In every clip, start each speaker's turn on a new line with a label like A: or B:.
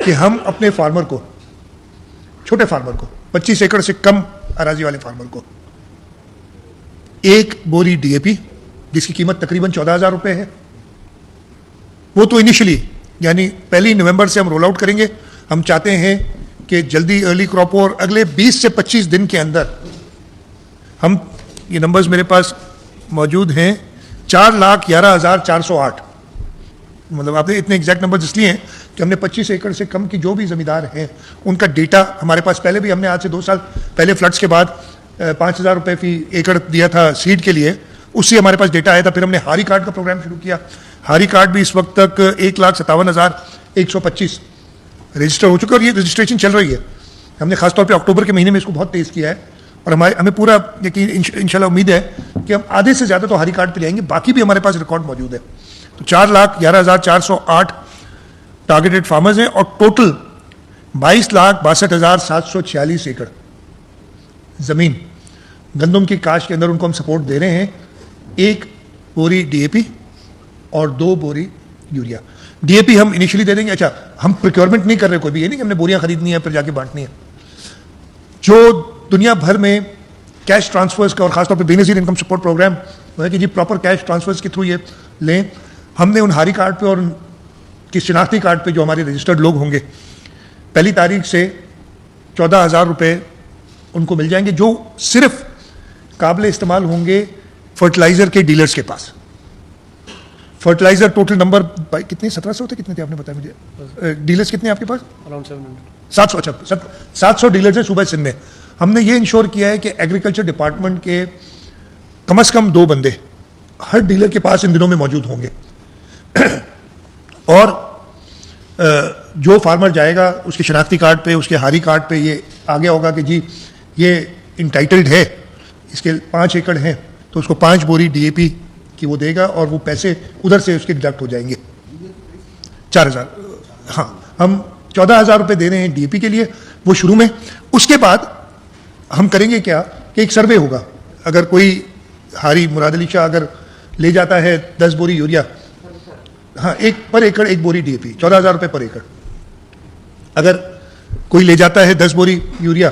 A: कि हम अपने फार्मर को, छोटे फार्मर को, 25 एकड़ से कम अराजी वाले फार्मर को एक बोरी डीएपी जिसकी कीमत तकरीबन 14,000 रुपये है, वो तो इनिशियली यानी 1 नवंबर से हम रोल आउट करेंगे। हम चाहते हैं कि जल्दी अर्ली क्रॉप हो और अगले 20 से 25 दिन के अंदर हम, ये नंबर्स मेरे पास मौजूद हैं, 4,11,408, मतलब आपने इतने एग्जैक्ट नंबर इसलिए हैं कि हमने 25 एकड़ से कम की जो भी ज़मींदार हैं उनका डेटा हमारे पास पहले भी, हमने आज से 2 साल पहले फ्लड्स के बाद 5,000 रुपये फी एकड़ दिया था सीड के लिए, उससे हमारे पास डेटा आया था। फिर हमने हारी कार्ड का प्रोग्राम शुरू किया। हारी कार्ड भी इस वक्त तक 1,57,125 रजिस्टर हो चुके और ये रजिस्ट्रेशन चल रही है। हमने खासतौर पे अक्टूबर के महीने में इसको बहुत तेज़ किया है और हमें पूरा यकीन इंशाल्लाह उम्मीद है कि हम आधे से ज़्यादा तो हारी कार्ड पे ले आएंगे, बाकी भी हमारे पास रिकॉर्ड मौजूद है। तो 4,11,408 टारगेटेड फार्मर्स हैं और टोटल 22,62,746 एकड़ ज़मीन गंदम की काश्त के अंदर उनको हम सपोर्ट दे रहे हैं। 1 बोरी डीएपी और 2 बोरी यूरिया। डीएपी हम इनिशियली दे देंगे। अच्छा, हम प्रोक्योरमेंट नहीं कर रहे कोई भी, ये नहीं कि हमने बोरियां खरीदनी है फिर जाके बांटनी है। जो दुनिया भर में कैश ट्रांसफर्स का और खासतौर पर बेनज़ीर इनकम सपोर्ट प्रोग्राम है कि जी प्रॉपर कैश ट्रांसफर्स के थ्रू ये लें, हमने उन हारी कार्ड पे और उनकी शिनाख्ती कार्ड पे जो हमारे रजिस्टर्ड लोग होंगे 1 तारीख से 14,000 रुपये उनको मिल जाएंगे, जो सिर्फ काबिल इस्तेमाल होंगे फर्टिलाइज़र के डीलर्स के पास। फर्टिलाइज़र टोटल नंबर कितने, 1700 थे, कितने थे आपने बताया मुझे? डीलर्स कितने आपके पास?
B: अराउंड
A: 700। अच्छा, 700 डीलर्स हैं सूबा सिंध में। हमने ये इंश्योर किया है कि एग्रीकल्चर डिपार्टमेंट के कम से कम 2 बंदे हर डीलर के पास इन दिनों में मौजूद होंगे और जो फार्मर जाएगा उसके शनाख्ती कार्ड पे, उसके हारी कार्ड पे ये आ गया होगा कि जी ये इंटाइटल्ड है, इसके 5 एकड़ हैं, तो उसको 5 बोरी डीएपी की वो देगा और वो पैसे उधर से उसके डिडक्ट हो जाएंगे। 4,000, हाँ, हम 14,000 रुपये दे रहे हैं डीएपी के लिए, वो शुरू में। उसके बाद हम करेंगे क्या कि एक सर्वे होगा। अगर कोई हारी मुराद अली शाह अगर ले जाता है 10 बोरी यूरिया, हाँ, एक पर एकड़ 1 बोरी डीएपी, 14,000 रुपये पर एकड़। अगर कोई ले जाता है 10 बोरी यूरिया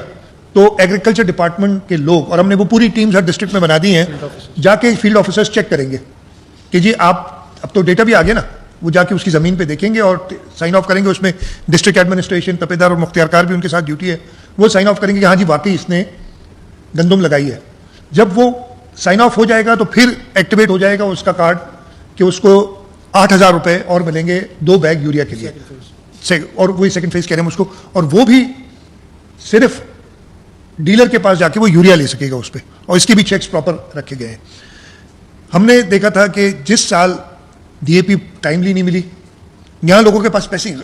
A: तो एग्रीकल्चर डिपार्टमेंट के लोग, और हमने वो पूरी टीम्स हर डिस्ट्रिक्ट में बना दी हैं, जाके फील्ड ऑफिसर्स चेक करेंगे कि जी आप, अब तो डेटा भी आ गया ना, वो जाके उसकी ज़मीन पे देखेंगे और साइन ऑफ करेंगे। उसमें डिस्ट्रिक्ट एडमिनिस्ट्रेशन, तपेदार और मुख्तियारकार भी उनके साथ ड्यूटी है, वो साइन ऑफ करेंगे कि हाँ जी वाकई इसने गंदम लगाई है। जब वो साइन ऑफ हो जाएगा तो फिर एक्टिवेट हो जाएगा उसका कार्ड कि उसको 8,000 रुपये और मिलेंगे 2 बैग यूरिया के लिए, और वही सेकंड फेज कह रहे हैं उसको, और वो भी सिर्फ डीलर के पास जाके वो यूरिया ले सकेगा उस पर, और इसके भी चेक्स प्रॉपर रखे गए हैं। हमने देखा था कि जिस साल डीएपी टाइमली नहीं मिली, यहाँ लोगों के पास पैसे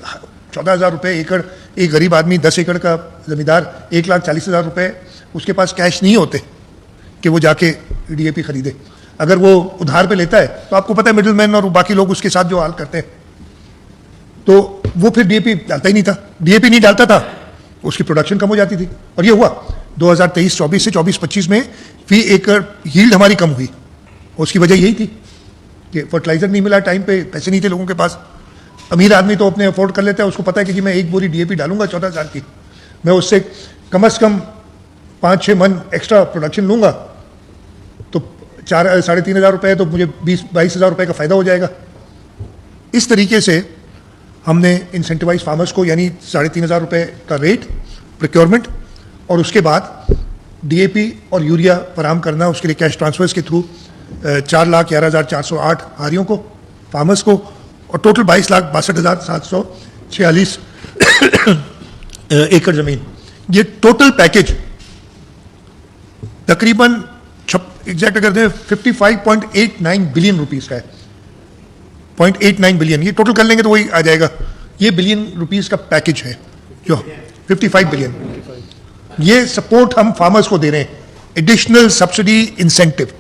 A: 14,000 रुपये एकड़, एक गरीब आदमी 10 एकड़ का जमींदार 1,40,000 रुपये उसके पास कैश नहीं होते कि वो जाके डीएपी खरीदे। अगर वो उधार पे लेता है तो आपको पता है मिडिल मैन और बाकी लोग उसके साथ जो हाल करते हैं, तो वो फिर डीएपी डालता ही नहीं था। डीएपी नहीं डालता था, उसकी प्रोडक्शन कम हो जाती थी, और ये हुआ 2023-24 से 24-25 में फी एकड़ यील्ड हमारी कम हुई। उसकी वजह यही थी कि फर्टिलाइजर नहीं मिला टाइम पे, पैसे नहीं थे लोगों के पास। अमीर आदमी तो अपने अफोर्ड कर लेता है, उसको पता है कि जी मैं 1 बोरी डीएपी डालूंगा 14,000 की, मैं उससे कम से कम 5-6 मन एक्स्ट्रा प्रोडक्शन लूंगा, तो 3,500 रुपये तो मुझे 22,000 रुपये का फ़ायदा हो जाएगा। इस तरीके से हमने इंसेंटिवाइज फार्मर्स को, यानी 3,500 रुपये का रेट प्रोक्योरमेंट, और उसके बाद डीएपी और यूरिया फराहम करना, उसके लिए कैश ट्रांसफर्स के थ्रू 4,11,408 हारियों को, फार्मर्स को, और टोटल 22,62,746 एकड़ ज़मीन। ये टोटल पैकेज तकरीबन एग्जैक्ट अगर दें 55.89 बिलियन रुपीस का है। 0.89 बिलियन, ये टोटल कर लेंगे तो वही आ जाएगा। ये बिलियन रुपीस का पैकेज है जो 55 बिलियन, ये सपोर्ट हम फार्मर्स को दे रहे हैं, एडिशनल सब्सिडी इंसेंटिव।